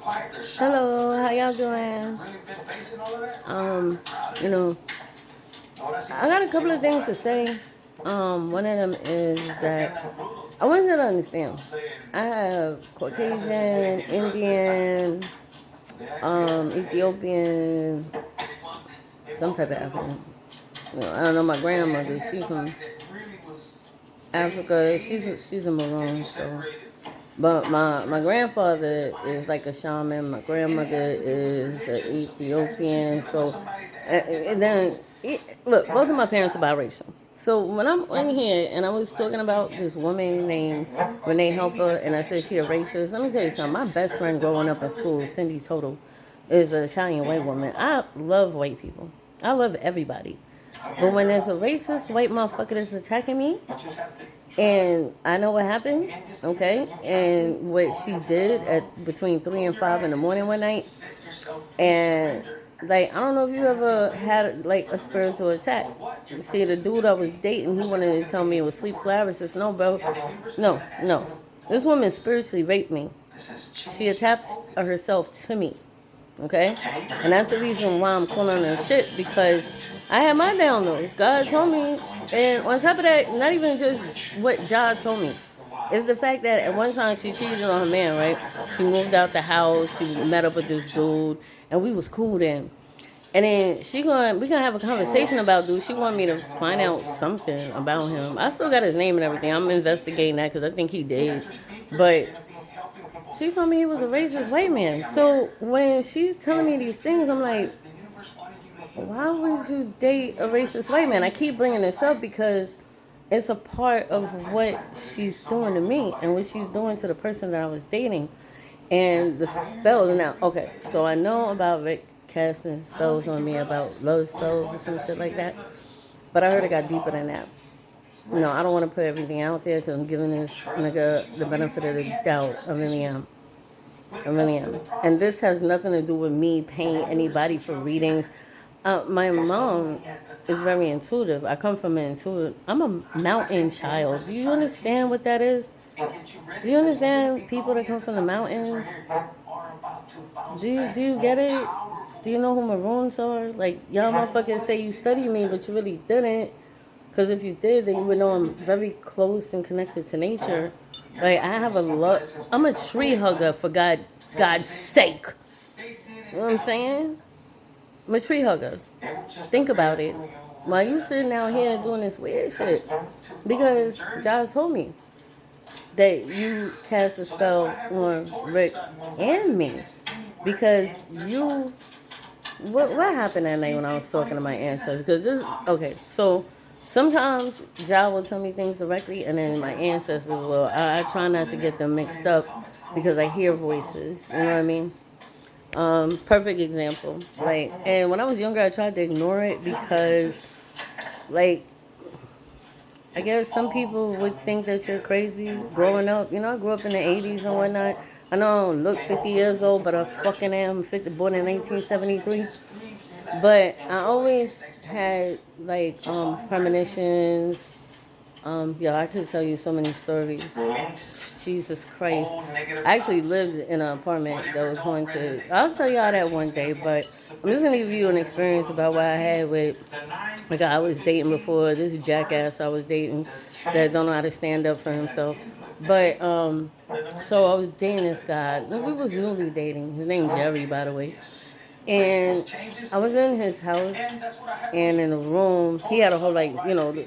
Hello, how y'all doing? You know, I got a couple of things to say. One of them is that I want you to understand. I have Caucasian, Indian, Ethiopian, some type of African. I don't know my grandmother. She's from Africa. She's a Maroon, so. But my grandfather is like a shaman. My grandmother is an Ethiopian. So, and then look, both of my parents are biracial. So when I'm in here and I was talking about this woman named Renee Helper, and I said she a racist. Let me tell you something. My best friend growing up in school, Cindy Toto, is an Italian white woman. I love white people. I love everybody. But when there's a racist white motherfucker that's attacking me, and I know what happened, okay? And what she did at between 3 and 5 in the morning one night. And, like, I don't know if you ever had, like, a spiritual attack. See, the dude I was dating, he wanted to tell me it was sleep paralysis. No, bro. No. This woman spiritually raped me. She attached herself to me. Okay? And that's the reason why I'm calling her shit, because I had my downloads. God told me. And on top of that, not even just what God told me. It's the fact that at one time she cheated on her man, right? She moved out the house. She met up with this dude. And we was cool then. And then we gonna have a conversation about dude. She wanted me to find out something about him. I still got his name and everything. I'm investigating that because I think he did. But she told me he was a racist white man. So when she's telling me these things, I'm like, why would you date a racist white man? I keep bringing this up because it's a part of what she's doing to me and what she's doing to the person that I was dating. And the spells. Now, okay, so I know about Rick casting spells on me about love spells or some shit like that. But I heard it got deeper than that. I don't want to put everything out there because I'm giving this nigga the benefit of the doubt. I really am. I really am. And this has nothing to do with me paying anybody for readings. My mom is very intuitive. I come from an intuitive. I'm a mountain child. Do you understand what that is? Do you understand people that come from the mountains? Do you get it? Do you know who Maroons are? Like, y'all motherfuckers say you study me, but you really didn't. Because if you did, then you would know I'm very close and connected to nature. Like, I have a lot. I'm a tree hugger, for God's sake. You know what I'm saying? I'm a tree hugger. Think about it. Why you sitting out here doing this weird shit? Because Josh told me that you cast a spell on Rick and me. Because you... What happened that night when I was talking to my ancestors? Because this... Okay, so... Sometimes Jah will tell me things directly, and then my ancestors will. I try not to get them mixed up because I hear voices. You know what I mean? Perfect example. Like, and when I was younger, I tried to ignore it because, like, I guess some people would think that you're crazy growing up. I grew up in the 80s and whatnot. I know I don't look 50 years old, but I fucking am 50, born in 1973. But I always had, like, premonitions. I could tell you so many stories. Jesus Christ. I actually lived in an apartment that was haunted. I'll tell y'all that one day, but I'm just going to give you an experience about what I had with a guy I was dating before. This jackass I was dating that don't know how to stand up for himself. But, so I was dating this guy. We was newly dating. His name Jerry, by the way. And I was in his house, and in the room, he had a whole, like,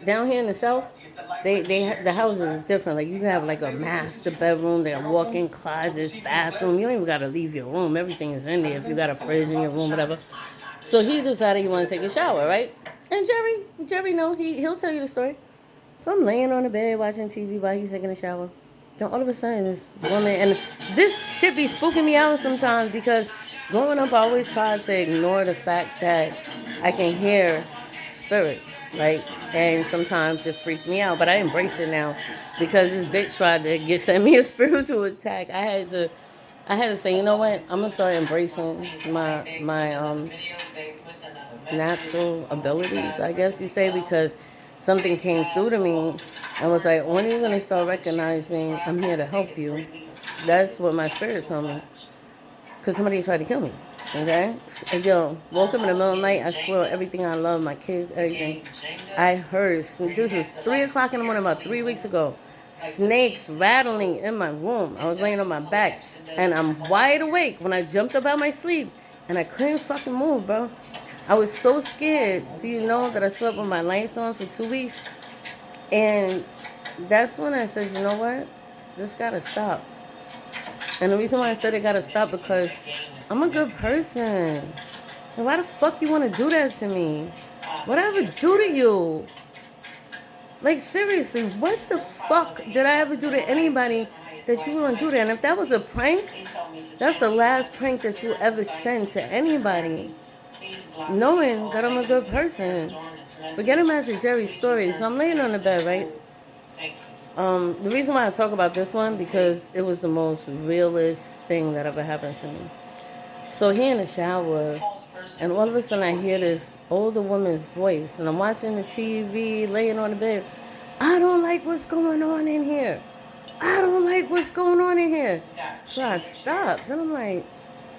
down here in the South, the houses are different. Like, you have, like, a master bedroom, they have walk-in closets, bathroom. You don't even got to leave your room. Everything is in there. If you got a fridge in your room, whatever. So he decided he wanted to take a shower, right? And Jerry, no, he'll tell you the story. So I'm laying on the bed watching TV while he's taking a shower. Then all of a sudden, this woman, and this shit be spooking me out sometimes because growing up, I always tried to ignore the fact that I can hear spirits, like, and sometimes it freaked me out. But I embrace it now because this bitch tried to send me a spiritual attack. I had to say, you know what? I'm gonna start embracing my natural abilities, I guess you say, because something came through to me and was like, when are you gonna start recognizing I'm here to help you? That's what my spirit told me. because somebody tried to kill me. Okay? And yo, woke up in the middle of the night. I swear everything I love, my kids, everything. I heard, this was 3 o'clock in the morning about 3 weeks ago. Snakes rattling in my room. I was laying on my back. And I'm wide awake when I jumped up out my sleep. And I couldn't fucking move, bro. I was so scared. Do you know that I slept with my lights on for 2 weeks? And that's when I said, you know what? This gotta stop. And the reason why I said it gotta stop because I'm a good person. And why the fuck you wanna do that to me? What I ever do to you? Like, seriously, what the fuck did I ever do to anybody that you wanna do that? And if that was a prank, that's the last prank that you ever sent to anybody. Knowing that I'm a good person. But getting back to Jerry's story, so I'm laying on the bed, right? The reason why I talk about this one, because it was the most realest thing that ever happened to me. So he in the shower, and all of a sudden I hear this older woman's voice, and I'm watching the TV, laying on the bed. I don't like what's going on in here. I don't like what's going on in here. So I stopped. Then I'm like,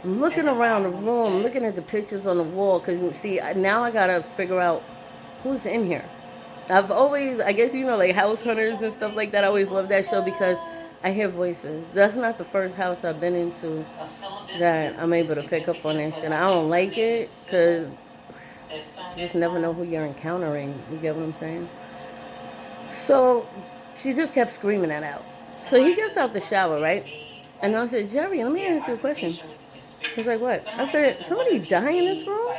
I'm looking around the room, looking at the pictures on the wall, because see, now I gotta figure out who's in here. I've always, I guess, like House Hunters and stuff like that. I always love that show because I hear voices. That's not the first house I've been into that I'm able to pick up on that shit. I don't like it because you just never know who you're encountering. You get what I'm saying? So she just kept screaming that out. So he gets out the shower, right? And I said, Jerry, let me ask you a question. He's like, what? I said, somebody dying in this room?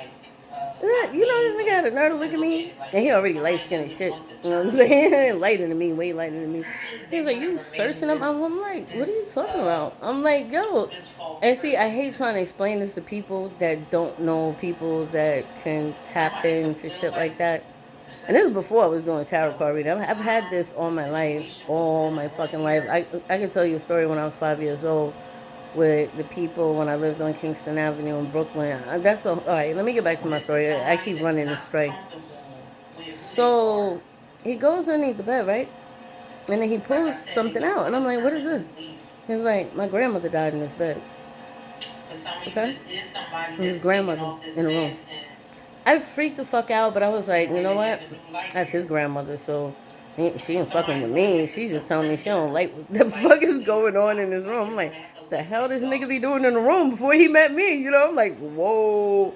This nigga had a nerve to look at me. And he already light-skinned as shit. You know what I'm saying? Lighter than me, way lighter than me. He's like, you searching up? I'm like, what are you talking about? I'm like, yo. And see, I hate trying to explain this to people that don't know people that can tap into shit like that. And this is before I was doing tarot card reading. I've had this all my life, all my fucking life. I can tell you a story when I was 5 years old with the people when I lived on Kingston Avenue in Brooklyn. All right, let me get back to my story. I keep running astray. So he goes underneath the bed, right? And then he pulls something out. And I'm like, what is this? He's like, my grandmother died in this bed. Okay? And his grandmother in the room. I freaked the fuck out, but I was like, you know what? That's his grandmother, so she ain't fucking with me. She's just telling me she don't like what the fuck is going on in this room. I'm like, the hell this nigga be doing in the room before he met me? I'm like, whoa.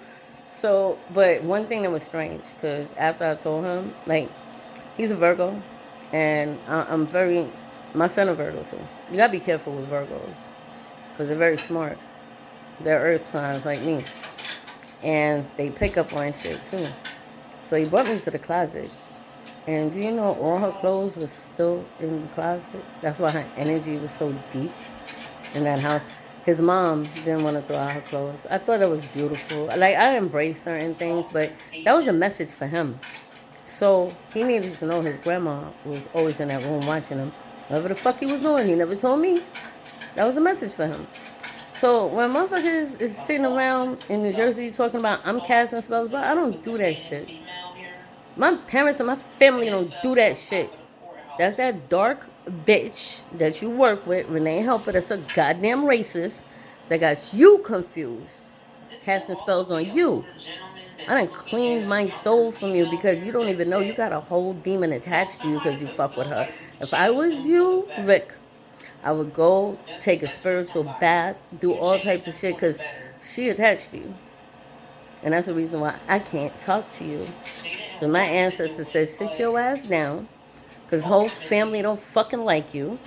So, but one thing that was strange, because after I told him, like, he's a Virgo, and my son a Virgo too. You gotta be careful with Virgos, because they're very smart. They're earth signs like me. And they pick up on shit too. So he brought me to the closet. And do you know all her clothes was still in the closet? That's why her energy was so deep in that house. His mom didn't want to throw out her clothes. I thought that was beautiful. Like, I embrace certain things, but that was a message for him. So he needed to know his grandma was always in that room watching him. Whatever the fuck he was doing, he never told me. That was a message for him. So when motherfuckers is sitting around in New Jersey talking about I'm casting spells, but I don't do that shit. My parents and my family don't do that shit. That's that dark bitch that you work with, Renee Helper, that's a goddamn racist, that got you confused, casting spells on you. I done cleaned my soul from you because you don't even know you got a whole demon attached to you because you fuck with her. If I was you, Rick, I would go take a spiritual bath, do all types of shit because she attached to you. And that's the reason why I can't talk to you. Because my ancestor says, sit your ass down. Because whole family don't fucking like you.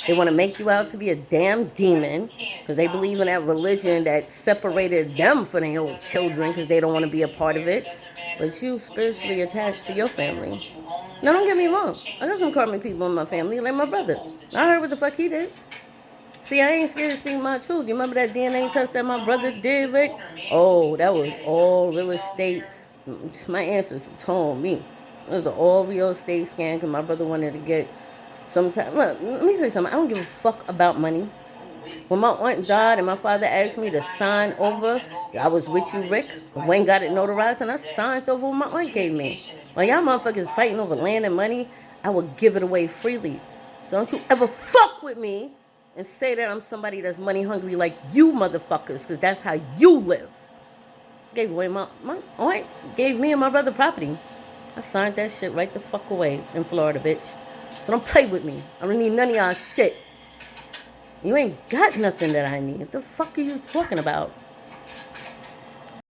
They want to make you out to be a damn demon. Because they believe in that religion that separated them from their own children because they don't want to be a part of it. But you spiritually attached to your family. Now, don't get me wrong. I got some karmic people in my family, like my brother. I heard what the fuck he did. See, I ain't scared to speak my truth. You remember that DNA test that my brother did, Rick? Oh, that was all real estate. My ancestors told me. It was an all real estate scam because my brother wanted to get some time. Look, let me say something. I don't give a fuck about money. When my aunt died and my father asked me to sign over, I was with you, Rick. Wayne got it notarized and I signed over what my aunt gave me. When y'all motherfuckers fighting over land and money, I would give it away freely. So don't you ever fuck with me and say that I'm somebody that's money hungry like you motherfuckers, because that's how you live. Gave away my aunt gave me and my brother property. I signed that shit right the fuck away in Florida, bitch. So don't play with me. I don't need none of y'all shit. You ain't got nothing that I need. What the fuck are you talking about?